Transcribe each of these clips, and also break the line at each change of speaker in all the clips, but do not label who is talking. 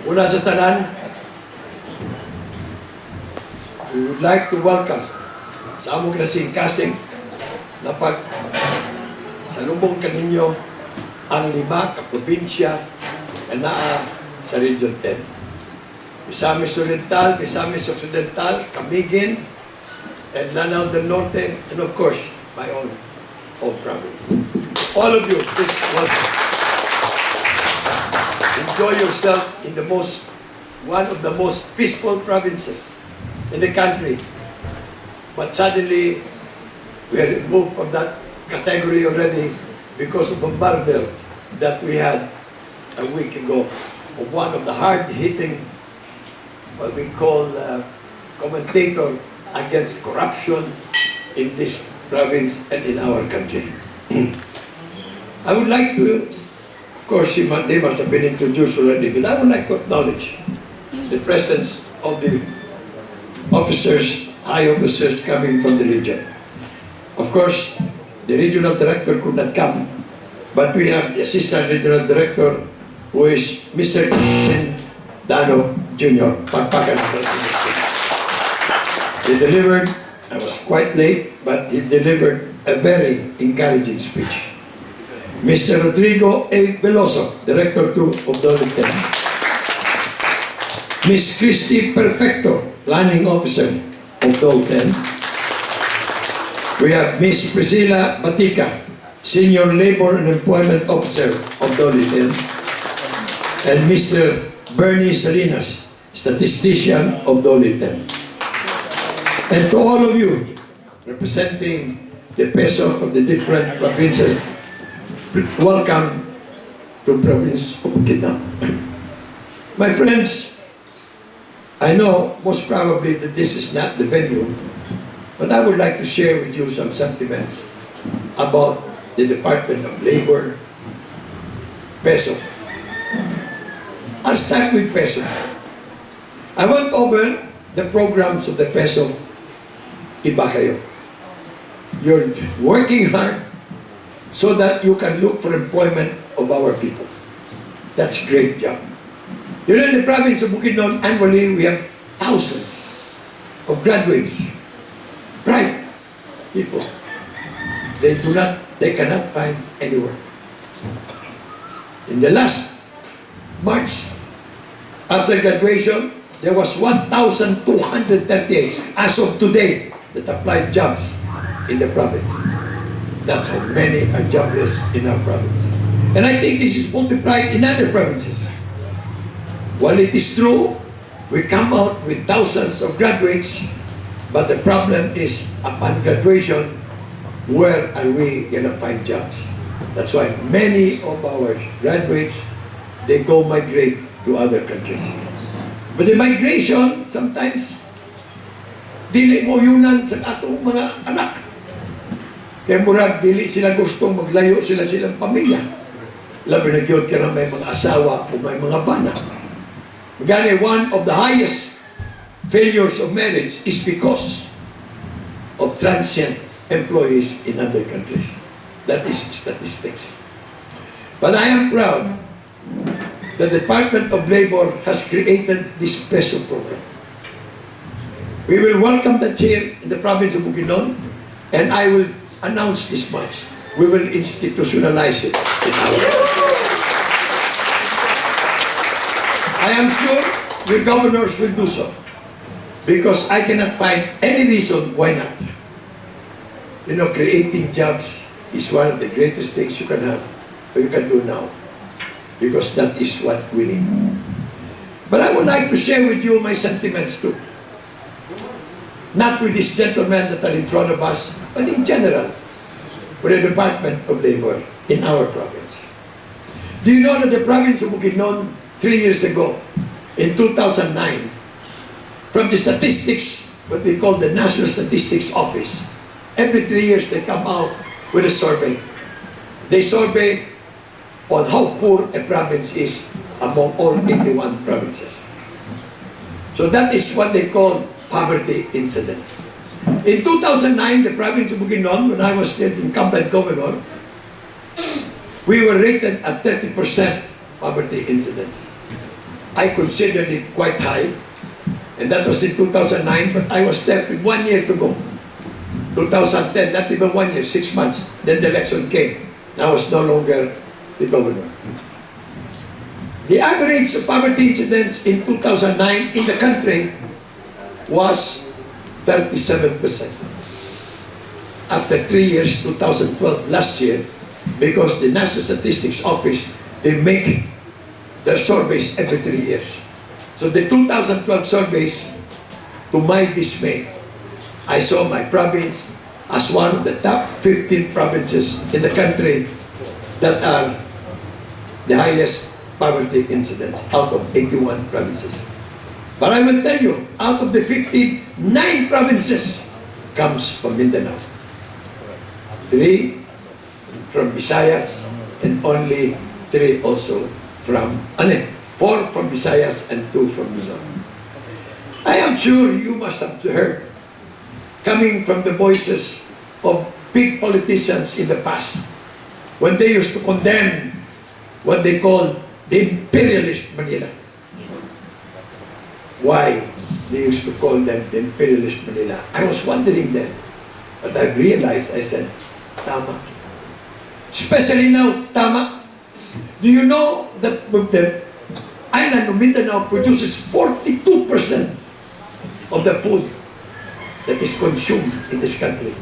Mula sa tanan, we would like to welcome sa among kasing-kasing na salubong kaninyo ang 5 ka probinsya na naa sa Region 10. Misamis Oriental, Misamis Occidental, Camiguin, and Lanao del Norte, and of course, my own home province. All of you, please welcome. Enjoy yourself in one of the most peaceful provinces in the country. But suddenly, we are removed from that category already because of bombardment that we had a week ago of one of the hard-hitting, what we call commentator against corruption in this province and in our country. I would like to, of course, they must have been introduced already, but I would like to acknowledge the presence of the officers, high officers coming from the region. Of course, the regional director could not come, but we have the assistant regional director, who is Mr. Dano Jr. Pagpakan. He delivered, I was quite late, but he delivered a very encouraging speech. Mr. Rodrigo A. Veloso, Director 2 of DOLE. Ms. Christy Perfecto, Planning Officer of DOLE. We have Ms. Priscilla Batica, Senior Labor and Employment Officer of DOLE. And Mr. Bernie Salinas, Statistician of DOLE. And to all of you representing the PESO of the different provinces, welcome to province of Bukidnon. My friends, I know most probably that this is not the venue, but I would like to share with you some sentiments about the Department of Labor, PESO. I'll start with PESO. I went over the programs of the PESO. Iba kayo. You're working hard so that you can look for employment of our people. That's a great job. You know, in the province of Bukidnon, annually we have thousands of graduates, bright people. They cannot find any work. In the last March, after graduation, there was 1,238 as of today that applied jobs in the province. That's how many are jobless in our province. And I think this is multiplied in other provinces. While it is true, we come out with thousands of graduates, but the problem is, upon graduation, where are we going to find jobs? That's why many of our graduates, they go migrate to other countries. But the migration, sometimes, dili mo yunan sa atong mga anak. Kaya murag, dili sila gustong maglayo silang pamilya. Labi na yun ka na may mga asawa o may mga bana. Magani, one of the highest failures of marriage is because of transient employees in other countries. That is statistics. But I am proud that the Department of Labor has created this PESO program. We will welcome the chair in the province of Bukidnon, and I will announce this much. We will institutionalize it in our province. I am sure your governors will do so, because I cannot find any reason why not. You know, creating jobs is one of the greatest things you can have, or you can do now, because that is what we need. But I would like to share with you my sentiments too. Not with these gentlemen that are in front of us, but in general, with the Department of Labor in our province. Do you know that the province of Bukidnon, 3 years ago, in 2009, from the statistics, what we call the National Statistics Office, every 3 years they come out with a survey. They survey on how poor a province is among all 81 provinces. So that is what they call poverty incidence. In 2009, the province of Bukidnon, when I was still incumbent governor, we were rated at 30% poverty incidence. I considered it quite high, and that was in 2009, but I was left with 1 year to go. 2010, not even 1 year, 6 months. Then the election came. I was no longer the governor. The average of poverty incidents in 2009 in the country was 37%. After 3 years, 2012, last year, because the National Statistics Office, they make their surveys every 3 years. So the 2012 surveys, to my dismay, I saw my province as one of the top 15 provinces in the country that are the highest poverty incidents out of 81 provinces. But I will tell you, out of the 59 provinces comes from Mindanao. 3 from Visayas, and only 3 also from, 4 from Visayas and 2 from Luzon. I am sure you must have heard, coming from the voices of big politicians in the past, when they used to condemn what they call the imperialist Manila. Why they used to call them the imperialist Manila? I was wondering then, but I realized, I said, tama. Especially now, tama. Do you know that the island of Mindanao produces 42% of the food that is consumed in this country?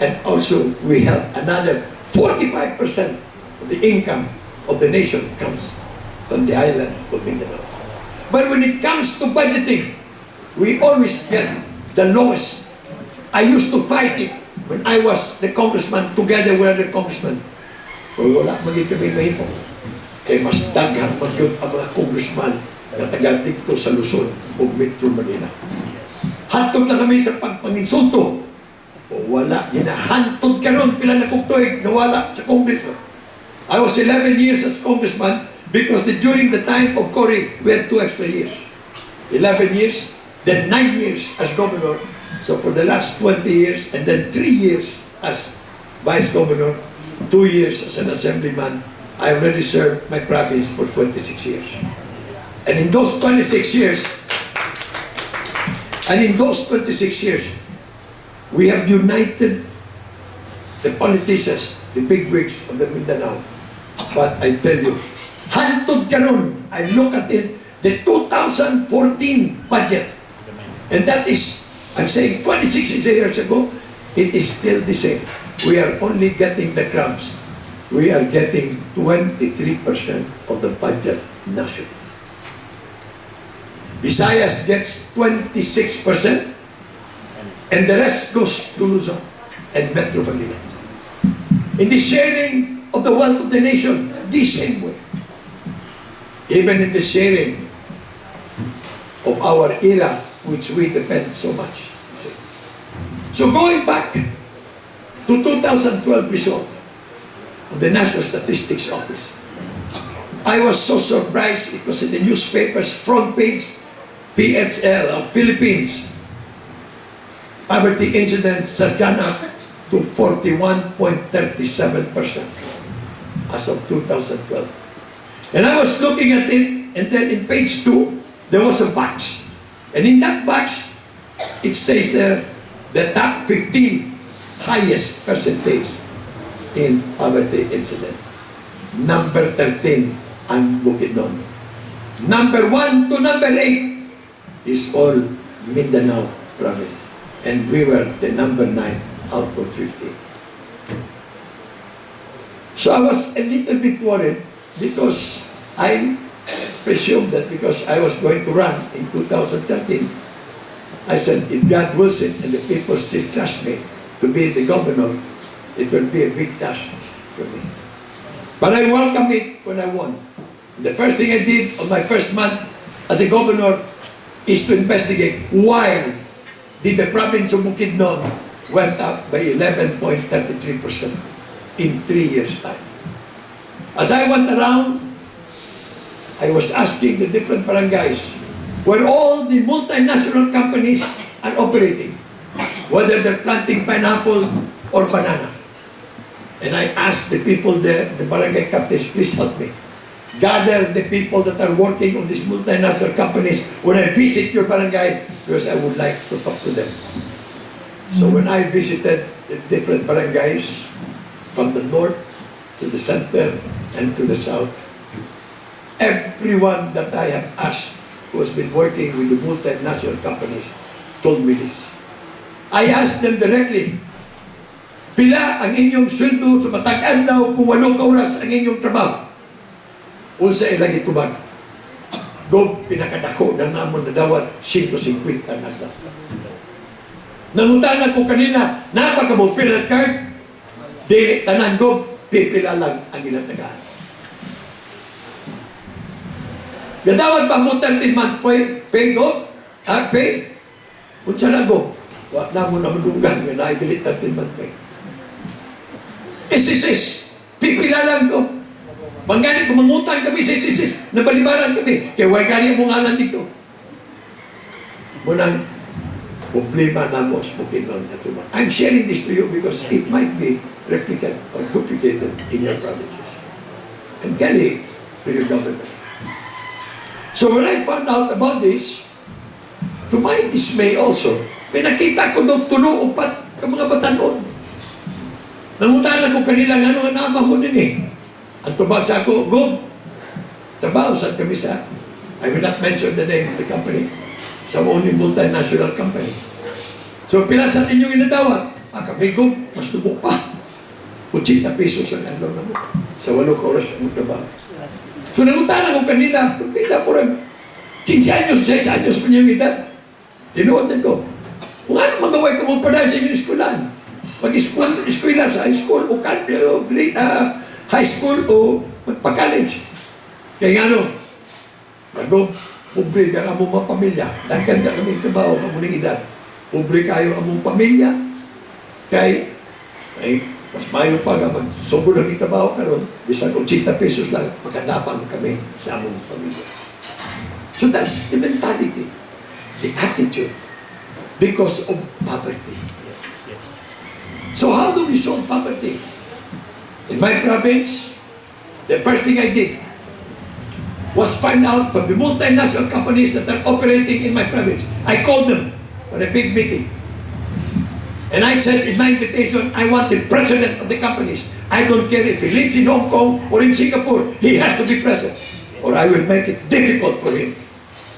And also, we have another 45% of the income of the nation comes from the island of Mindanao. But when it comes to budgeting, we always get the lowest. I used to fight it when I was the congressman, together with other congressmen. Kung wala maging kami mahimo, kay mas daghan magyud ang mga congressman na taga dito sa Luzon o Metro Manila. Hantod na kami sa pagpanginsulto. O wala, hinahantod karon pila na kuktoy na wala sa Congress. I was 11 years as congressman because during the time of Cory, we had 2 extra years. 11 years, then 9 years as governor. So for the last 20 years, and then 3 years as vice governor, 2 years as an assemblyman, I already served my province for 26 years. And in those 26 years, we have united the politicians, the bigwigs of the Mindanao. But I tell you, hantod karon, I look at it, the 2014 budget, and that is, I'm saying 26 years ago, it is still the same. We are only getting the crumbs. We are getting 23% of the budget nationally. Visayas gets 26%, and the rest goes to Luzon and Metro Manila. In the sharing of the wealth of the nation, the same way. Even in the sharing of our era, which we depend so much. So going back to 2012 result of the National Statistics Office, I was so surprised. It was in the newspapers, front page, PHL of Philippines. Poverty incidence has gone up to 41.37% as of 2012. And I was looking at it, and then in page 2, there was a box. And in that box, it says there, the top 15 highest percentage in poverty incidence. Number 13, ang Bukidnon. Number 1 to number 8 is all Mindanao province. And we were the number 9 out of 15. So I was a little bit worried because I presumed that because I was going to run in 2013, I said, if God wills it and the people still trust me to be the governor, it will be a big task for me. But I welcome it when I won. The first thing I did on my first month as a governor is to investigate why did the province of Bukidnon went up by 11.33% in 3 years' time. As I went around, I was asking the different barangays where all the multinational companies are operating, whether they're planting pineapple or banana. And I asked the people there, the barangay captains, please help me. gather the people that are working on these multinational companies when I visit your barangay, because I would like to talk to them. So when I visited the different barangays from the north to the center and to the south, everyone that I have asked who has been working with the multinational companies told me this. I asked them directly, pila ang inyong sweldo sa matag-an daw kung 8 ka oras ang inyong trabaho? Unsa ilagi tubag? Gob, pinakadako na namon na dawat 150 na nagda. Nangutanan ko kanina, napaka mo pirate card, dili tanan gob, pipila lang ang ginatagaan. Gadawat ba mo 13-month pay gob? Pay? Unsa na gob? Wa na mo na madunggan nga naibili 13-month pay. SSS, pipila lang gob. Mangani kung mangutang kami sa SSS, nabalibaran kami, kaya huwag gani mo ngalan dito. Munang problema na mo sa Bukidnon sa Tuman. I'm sharing this to you because it might be replicated or duplicated in your provinces. And carry to your government. So when I found out about this, to my dismay also, may nakita ko doon tulo-upat ka mga batanon. Nangutanan ko kanilang ano ang nama mo din eh. Ang tubag sa ako, Gob, trabaho sa kami sa, I will not mention the name of the company, sa only multinational company. So, pinasan inyong inadawat, kami, Gob, mas tubok pa. 80 pesos ang andon na mo. Sa 8 oras ang trabaho. So, nangutanan ko kanina, pagpita po rin, 15 anyos, 6 anyos pa niyong edad. Tinuod na ko. Kung ano magaway ka mong padaan sa inyong eskulan, mag-eskwela sa high school o high school o magpa-college. Kaya nga no, pobre ka ang mong pamilya. Dagkan ka kami trabaho ang mong edad. Pobre kayo ang mong pamilya. Kaya, mas mayo pa nga mag-sobo lang trabaho karon, bisang 80 pesos lang, pagkadapan kami sa among pamilya. So that's the mentality, the attitude, because of poverty. So how do we solve poverty? In my province, the first thing I did was find out from the multinational companies that are operating in my province. I called them on a big meeting. And I said in my invitation, I want the president of the companies. I don't care if he lives in Hong Kong or in Singapore, he has to be present. Or I will make it difficult for him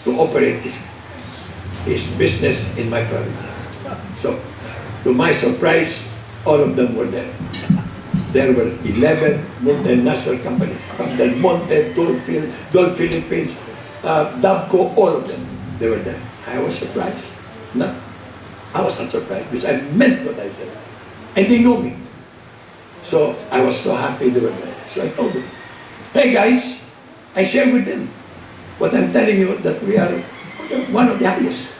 to operate his business in my province. So, to my surprise, all of them were there. There were 11 multinational companies from Del Monte, DOLE Philippines, Dabco, all of them. They were there. I was surprised. I was not surprised because I meant what I said. And they know me. So I was so happy they were there. So I told them, hey guys, I share with them what I'm telling you, that we are one of the highest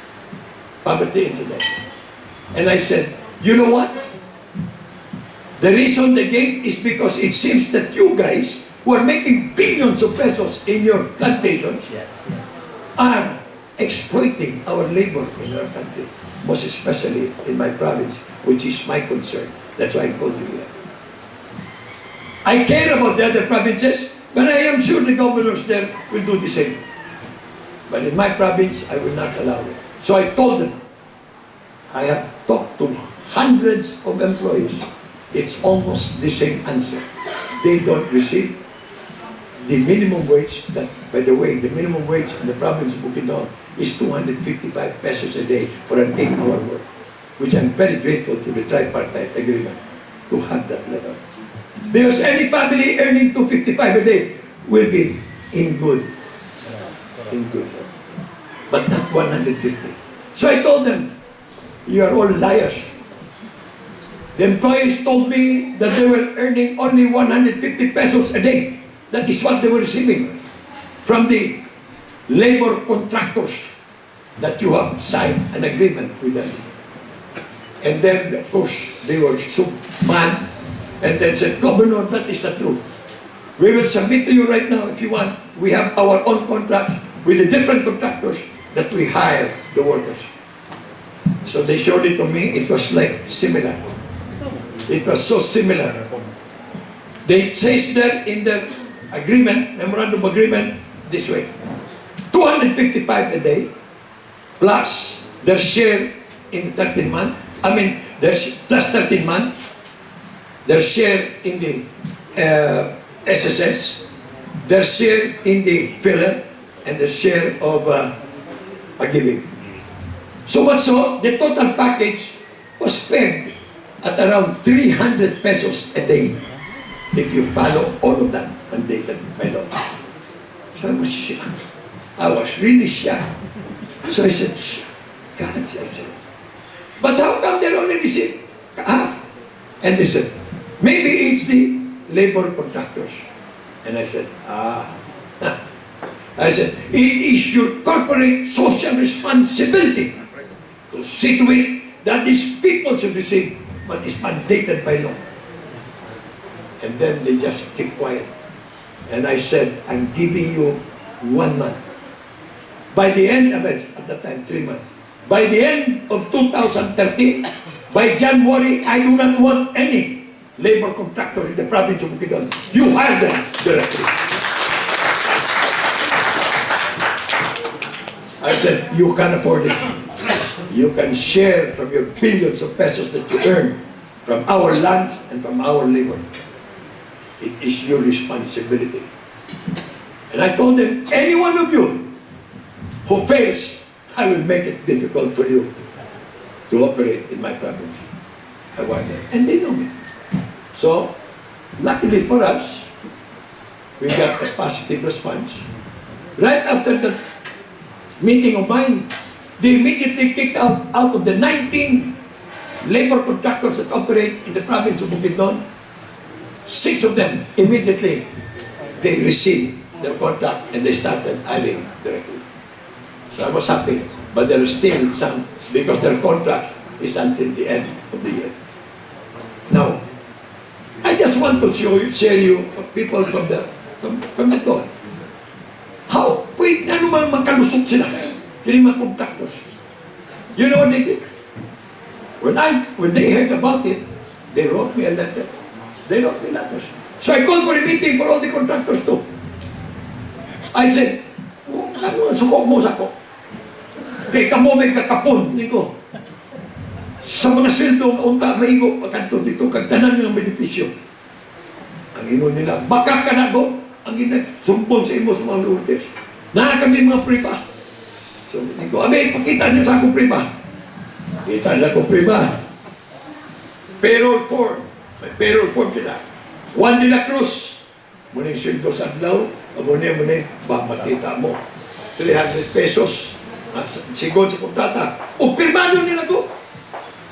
poverty incidents. And I said, you know what? The reason they gave is because it seems that you guys who are making billions of pesos in your plantations are exploiting our labor in our country, most especially in my province, which is my concern. That's why I told you here. I care about the other provinces, but I am sure the governors there will do the same. But in my province, I will not allow it. So I told them, I have talked to hundreds of employees. It's almost the same answer. They don't receive the minimum wage that, by the way, the minimum wage in the province of Bukidnon is 255 pesos a day for an 8-hour work, which I'm very grateful to the tripartite agreement to have that level. Because any family earning 255 a day will be in good health, but not 150. So I told them, you are all liars. The employees told me that they were earning only 150 pesos a day. That is what they were receiving from the labor contractors that you have signed an agreement with them. And then, of course, they were so mad and then said, Governor, that is the truth. We will submit to you right now if you want. We have our own contracts with the different contractors that we hire the workers. So they showed it to me. It was like similar. It was so similar. They says that in their agreement, memorandum of agreement, this way. 255 a day, plus their share in the 13 month, plus 13 month, their share in the SSS, their share in the filler, and the share of pag-ibig. So what's so, the total package was paid at around 300 pesos a day if you follow all of that mandated by law. So I was shocked. I was really shocked. So I said, God, I said, but how come they only receive half? And they said, maybe it's the labor contractors. And I said, I said, it is your corporate social responsibility to see to it that these people should receive what is mandated by law. And then they just keep quiet. And I said, I'm giving you 1 month. By the end of it, at that time, 3 months. By the end of 2013, by January, I do not want any labor contractor in the province of Bukidnon. You hire them directly. I said, you can afford it. You can share from your billions of pesos that you earn from our lands and from our labor. It is your responsibility. And I told them, any one of you who fails, I will make it difficult for you to operate in my province. I want them. And they know me. So, luckily for us, we got a positive response. Right after the meeting of mine, they immediately kicked out of the 19 labor contractors that operate in the province of Bukidnon. 6 of them, immediately, they received their contract and they started hiring directly. So I was happy, but there are still some, because their contract is until the end of the year. Now, I just want to share you people from the DOLE. How? Pwede na naman makalusot sila. Kini mga contractors. You know what they did? When they heard about it, they wrote me a letter. They wrote me letters. So I called for a meeting for all the contractors too. I said, ano, suko mo sa ko. Kay kamo may kakapon, hindi ko. Sa mga sweldo, unta, maigo, pagkanto dito, kagtanan ng benepisyo. Ang ino nila, baka ka na go, ang sumpon sa imo sa mga workers. Na kami mga priba. So, hindi ko, abe, pakita niyo sa akong priba. Kita na akong priba. Payroll form. May payroll form sila. Juan de la Cruz. Muna yung sweldo sa adlaw, muna, makita mo. 300 pesos. Sigon sa kontrata. O pirmado nila ko.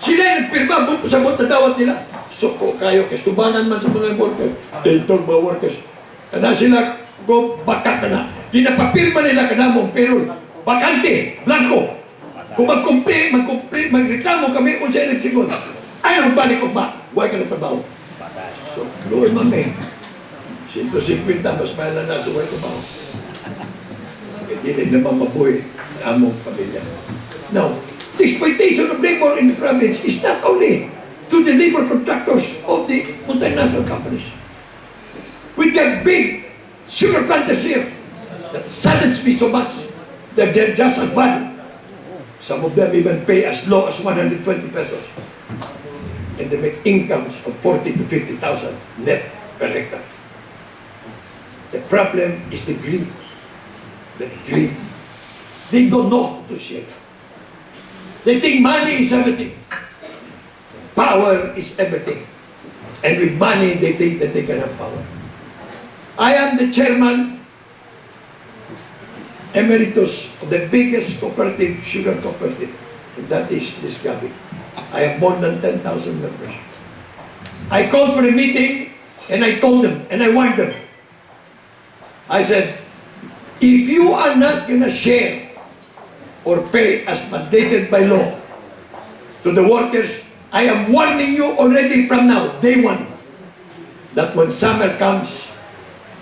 Sila yung nagpirma, sabot na dawat nila. So, kayo, kastubanan man sa mga workers. Tentor mga workers. Kana sila, go, baka ka na. Pinapapirma nila ka na mong payroll. Bakante, blanco. Kung magreklamo kami kung sa'yo nagsigon. Ayaw, balik ko ba? Huwag ka na trabaho. So, Lord, mami. 150, mas mahal na nasa huwag trabaho. Hindi naman mabuhay na among pamilya. Now, the exploitation of labor in the province is not only to the labor contractors of the multinational companies. We got big sugar planters here that saddens me so much that they're just as bad. Some of them even pay as low as 120 pesos. And they make incomes of 40 to 50,000 net per hectare. The problem is the greed. The greed. They don't know how to share. They think money is everything. Power is everything. And with money, they think that they can have power. I am the chairman emeritus of the biggest cooperative, sugar cooperative, and that is this Gabi. I have more than 10,000 members. I called for a meeting, and I told them, and I warned them. I said, if you are not going to share or pay as mandated by law to the workers, I am warning you already from now, day one, that when summer comes,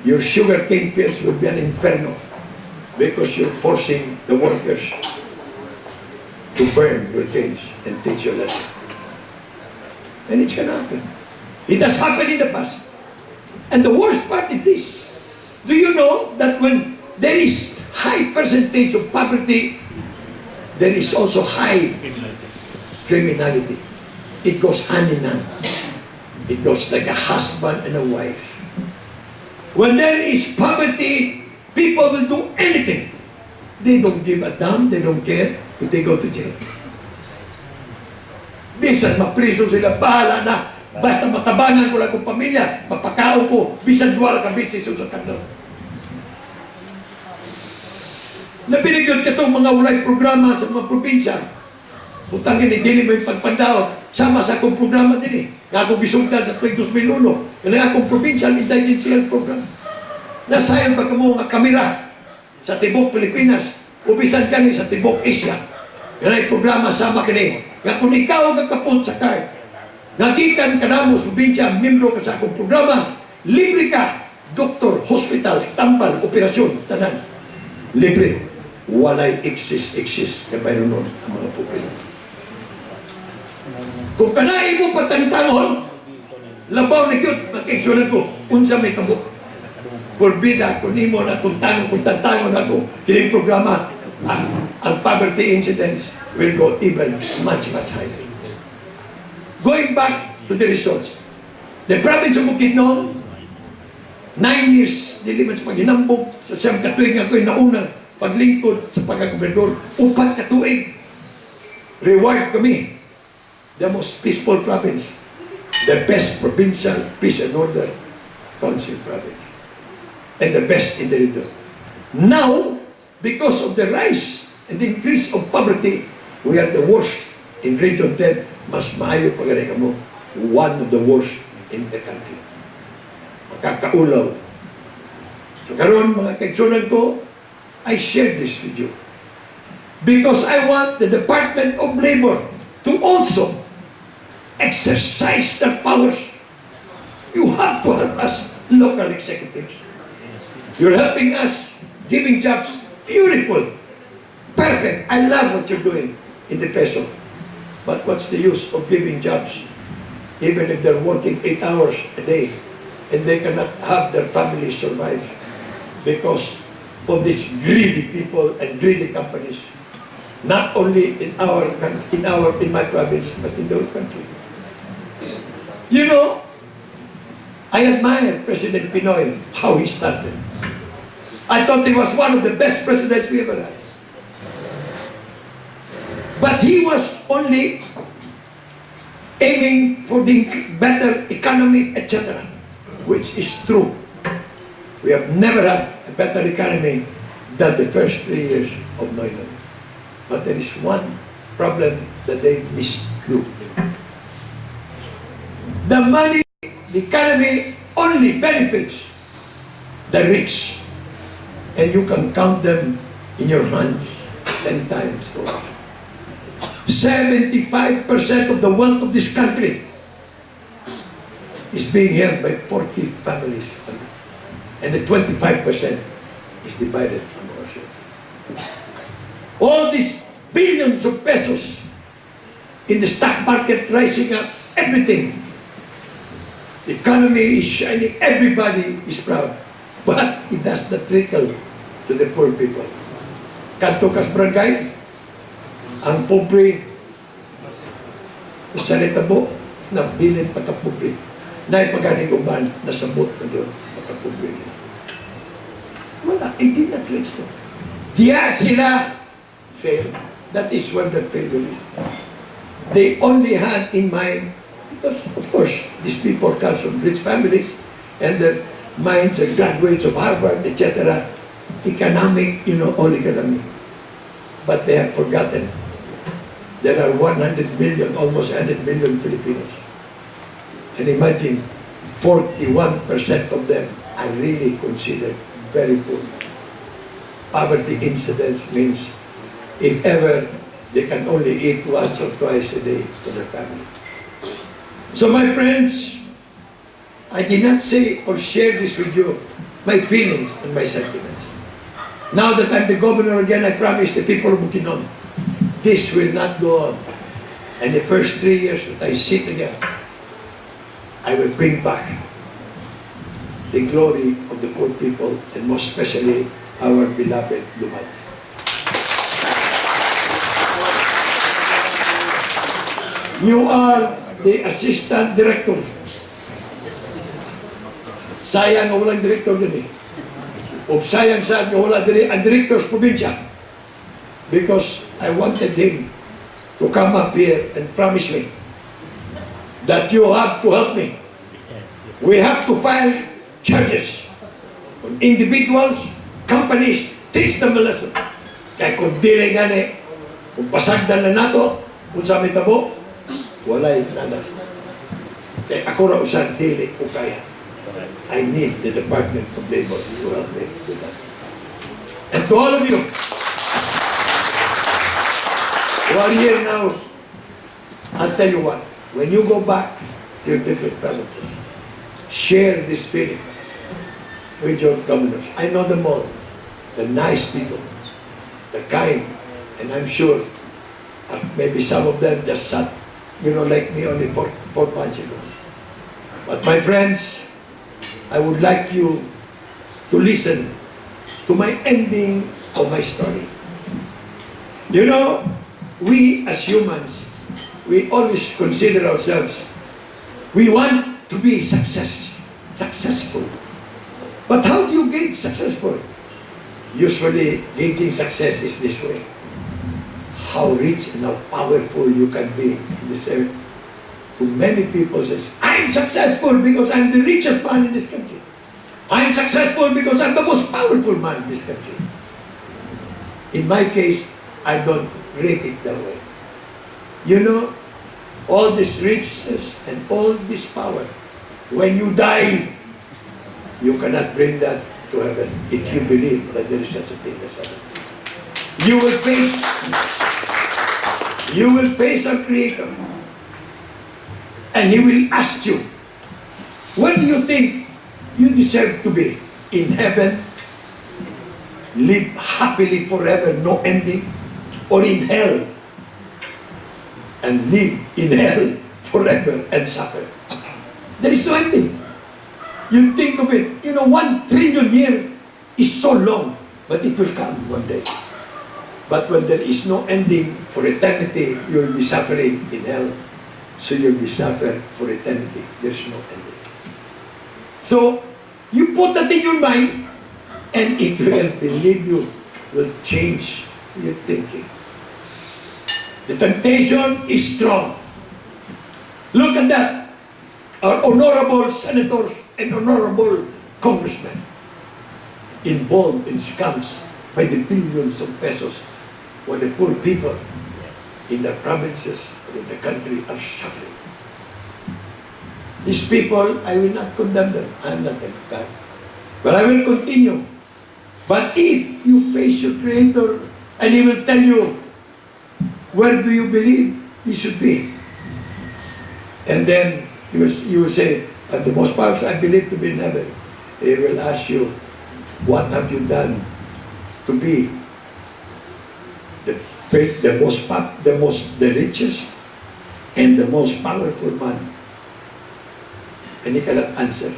your sugar cane fields will be an inferno because you're forcing the workers to burn your canes and teach your lesson. And it's going to happen. It has happened in the past. And the worst part is this. Do you know that when there is high percentage of poverty, there is also high criminality? It goes hand in hand. It goes like a husband and a wife. When there is poverty, people will do anything. They don't give a damn, they don't care if they go to jail. Bisan mapriso sila, bahala na. Basta matabangan ko lang kong pamilya, mapakao ko, bisan duwala ka bitsi susukan doon. Napinigyan ka itong mga walay programa sa mga probinsya. Utangin ni dili mo yung pagpandaw. Sama sa akong programa din eh. Nga akong gisundan sa 2001. Kaya akong provincial intelligence health program. Nasayon pa mo nga kamera sa Tibok, Pilipinas. Ubisan kani sa Tibok, Asia. Kaya programa sama kini. Nga kung ikaw ang kakapot sa card, nagikan ka na mo sa probinsya, membro ka sa akong programa, libre ka. Doktor, hospital, tambal, operasyon, tanan. Libre. Walay exist. Kaya mayroon nun ang mga pupilo. Kung kanain mo patangtangon, labaw na yun, makiksunan ko, unsa may kamo. Forbida, kung mo na kung tantangon ako, kining programa, ang poverty incidence will go even much higher. Going back to the results, the province of Bukidnon, 9 years, diliman sa paghinambog, sa siyang katuig ako'y naunang paglingkod sa pagkagobernador, 4 katuig, reward kami, the most peaceful province, the best provincial peace and order council province, and the best in the region. Now, because of the rise and the increase of poverty, we are the worst in Region 10. Mas maayo pa ganun mo, one of the worst in the country. Makakaulaw. So karon mga kaigsunan ko, I share this with you because I want the Department of Labor to also exercise their powers. You have to help us, local executives. You're helping us, giving jobs. Beautiful. Perfect. I love what you're doing in the PESO. But what's the use of giving jobs? Even if they're working 8 hours a day and they cannot have their families survive because of these greedy people and greedy companies. Not only in my province, but in the whole country. You know, I admire President Pinoy, how he started. I thought he was one of the best presidents we ever had. But he was only aiming for the better economy, etc., which is true. We have never had a better economy than the first 3 years of Noynoy. But there is one problem that they missed. The money, the economy only benefits the rich. And you can count them in your hands 10 times over. 75% of the wealth of this country is being held by 40 families. And the 25% is divided among ourselves. All these billions of pesos in the stock market rising up, everything. The economy is shining, everybody is proud. But it does not trickle to the poor people. Kanto kas barangay, ang pobre, sa letabo, nabilin pagkapobre. Naipaganing uban, nasabot na doon, pagkapobre nila. Wala, hindi na reach to. Diya sila fail. That is where the failure is. They only had in mind, because of course, these people come from rich families, and their minds are graduates of Harvard, etc. Economic, all economic. But they have forgotten. There are 100 million, almost 100 million Filipinos. And imagine, 41% of them are really considered very poor. Poverty incidence means, if ever, they can only eat once or twice a day for their family. So my friends, I did not say or share this with you, my feelings and my sentiments. Now that I'm the governor again, I promise the people of Bukidnon, this will not go on. And the first 3 years that I sit again, I will bring back the glory of the poor people, and most especially our beloved Lumad. You are the assistant director. Sayang nga walang director din eh. O sayang saan nga wala din ang director sa probinsya. Because I wanted him to come up here and promise me that you have to help me. We have to file charges on individuals, companies, teach them a lesson. Kaya kung dili gani, kung pasagdan na nato, kung sa may tabo, walay nada. Kaya ako na usang dili ko kaya. I need the Department of Labor to help me with that. And to all of you who are here now, I'll tell you what, when you go back to your different provinces, share this feeling with your governors. I know them all, the nice people, the kind, and I'm sure maybe some of them just sat, like me only four months ago. But my friends, I would like you to listen to my ending of my story. We as humans, we always consider ourselves, we want to be successful. But how do you get successful? Usually, gauging success is this way. How rich and how powerful you can be in this earth. To many people says, I'm successful because I'm the richest man in this country. I'm successful because I'm the most powerful man in this country. In my case, I don't rate it that way. All this riches and all this power, when you die, you cannot bring that to heaven if you believe that there is such a thing as heaven. You will face our Creator. And He will ask you, what do you think you deserve to be? In heaven, live happily forever, no ending, or in hell, and live in hell forever and suffer? There is no ending. You think of it, 1 trillion years is so long, but it will come one day. But when there is no ending for eternity, you will be suffering in hell. So you'll be suffering for eternity. There's no ending. So, you put that in your mind, and it will, believe you, will change your thinking. The temptation is strong. Look at that. Our honorable senators and honorable congressmen involved in scams by the billions of pesos when the poor people in the provinces in the country are suffering. These people, I will not condemn them. I am not a God. But I will continue. But if you face your Creator and He will tell you, where do you believe He should be? And then you will say, at the most powerful, I believe to be in heaven. He will ask you, what have you done to be the richest and the most powerful man? And he cannot answer.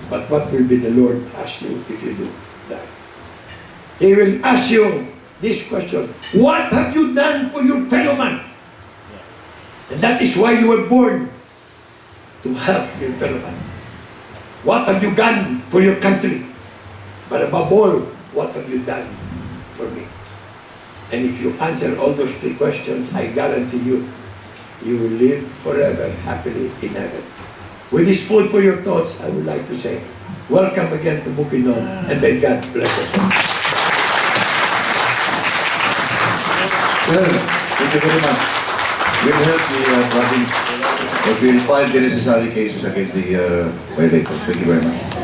But what will be the Lord ask you if you do that? He will ask you this question: what have you done for your fellow man? Yes. And that is why you were born, to help your fellow man. What have you done for your country? But above all, what have you done for me? And if you answer all those three questions, I guarantee you, you will live forever happily in heaven. With this food for your thoughts, I would like to say, welcome again to Bukidnon, and may God bless us.
Well, thank you very much. We will help the province, but we will file the necessary cases against the violators. Thank you very much.